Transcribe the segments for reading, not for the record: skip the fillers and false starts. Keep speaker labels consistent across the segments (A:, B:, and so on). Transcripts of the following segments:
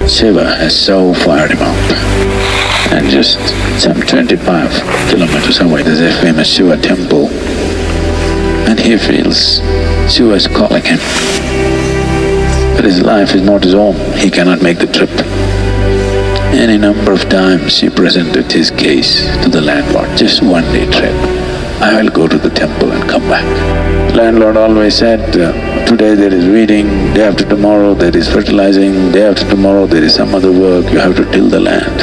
A: Shiva has so fired him up. And just some 25 kilometers away there's a famous Shiva temple. And he feels Shiva is calling him. But his life is not his own, he cannot make the trip. Any number of times he presented his case to the landlord, just one day trip. I will go to the temple and come back. Landlord always said, today there is weeding, day after tomorrow there is fertilizing, day after tomorrow there is some other work, you have to till the land.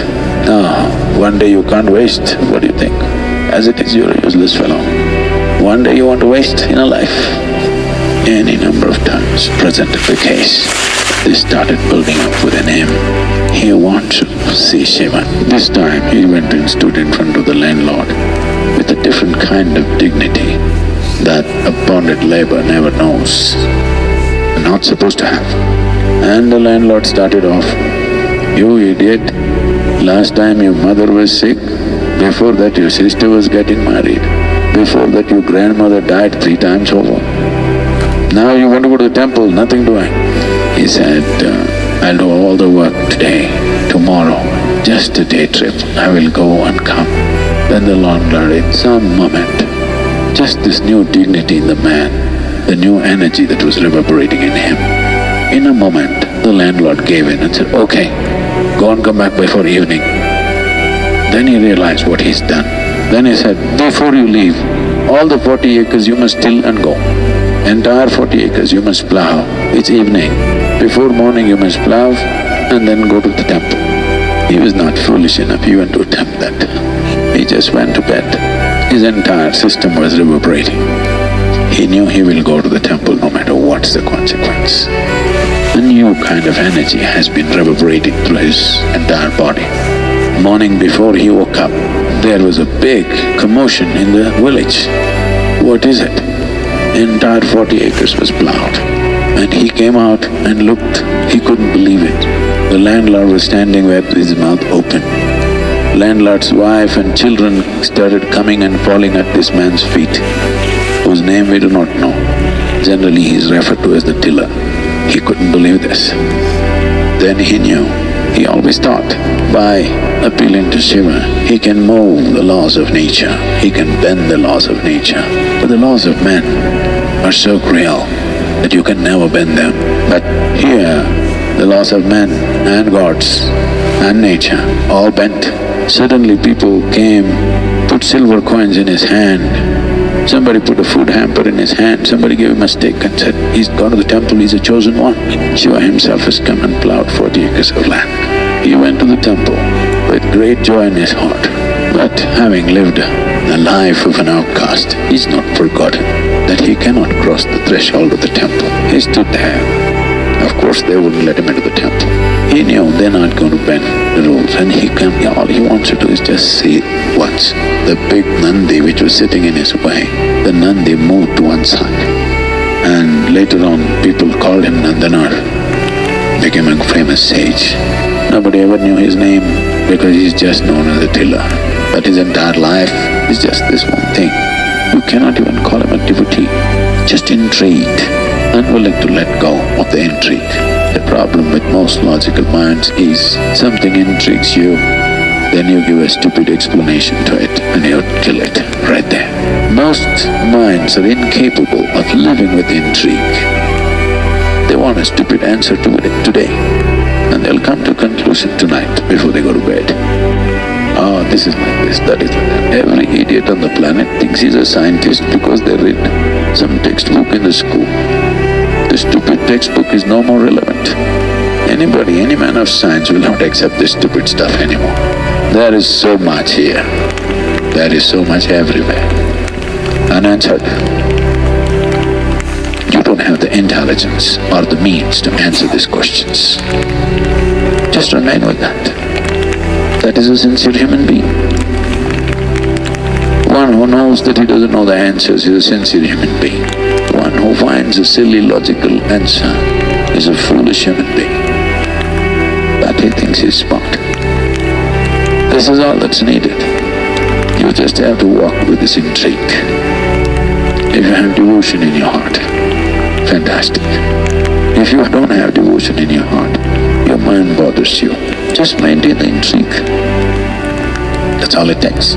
A: Now, one day you can't waste, what do you think? As it is, you're a useless fellow. One day you want to waste in a life. Any number of times presented the case. They started building up with a name. He wants to see Shiva. This time he went and stood in front of the landlord with a different kind of dignity that a bonded labor never knows, not supposed to have. And the landlord started off, "You idiot, last time your mother was sick, before that your sister was getting married, before that your grandmother died 3 times over. Now you want to go to the temple, nothing doing." He said, "I'll do all the work today, tomorrow, just a day trip, I will go and come." Then the landlord, in some moment, just this new dignity in the man, the new energy that was reverberating in him, in a moment the landlord gave in and said, "Okay, go and come back before evening." Then he realized what he's done. Then he said, "Before you leave, all the 40 acres you must till and go. Entire 40 acres you must plow. It's evening. Before morning you must plow and then go to the temple." He was not foolish enough even to attempt that. He just went to bed. His entire system was reverberating. He knew he will go to the temple no matter what's the consequence. A new kind of energy has been reverberating through his entire body. Morning before he woke up, there was a big commotion in the village. What is it? Entire 40 acres was plowed. And he came out and looked, he couldn't believe it. The landlord was standing with his mouth open. Landlord's wife and children started coming and falling at this man's feet, whose name we do not know. Generally he is referred to as the tiller. He couldn't believe this. Then he knew, he always thought, by appealing to Shiva, he can move the laws of nature, he can bend the laws of nature. But the laws of men are so cruel that you can never bend them. But here, the laws of men and gods and nature all bent. Suddenly people came, put silver coins in his hand. Somebody put a food hamper in his hand, somebody gave him a stick and said, "He's gone to the temple, he's a chosen one." Shiva himself has come and plowed 40 acres of land. He went to the temple with great joy in his heart. But having lived the life of an outcast, he's not forgotten that he cannot cross the threshold of the temple. He stood there. Of course they wouldn't let him into the temple. He knew they're not going to bend the rules, and all he wants to do is just see it once. The big Nandi which was sitting in his way, the Nandi moved to one side. And later on people called him Nandanar, became a famous sage. Nobody ever knew his name because he's just known as a tiller. But his entire life is just this one thing. You cannot even call him a devotee, just intrigued, unwilling to let go of the intrigue. The problem with most logical minds is something intrigues you, then you give a stupid explanation to it and you kill it right there. Most minds are incapable of living with intrigue. They want a stupid answer to it today, and they'll come to a conclusion tonight before they go to bed. Oh, this is like this, that is like that. Every idiot on the planet thinks he's a scientist because they read some textbook in the school. The stupid textbook is no more relevant. Anybody, any man of science will not accept this stupid stuff anymore. There is so much here. There is so much everywhere. Unanswered. You don't have the intelligence or the means to answer these questions. Just remain with that. That is a sincere human being. One who knows that he doesn't know the answers is a sincere human being. One who finds a silly logical answer is a foolish human being. But he thinks he's smart. This is all that's needed. You just have to walk with this intrigue. If you have devotion in your heart, fantastic. If you don't have devotion in your heart, your mind bothers interest you. Just maintain the intrigue. That's all it takes.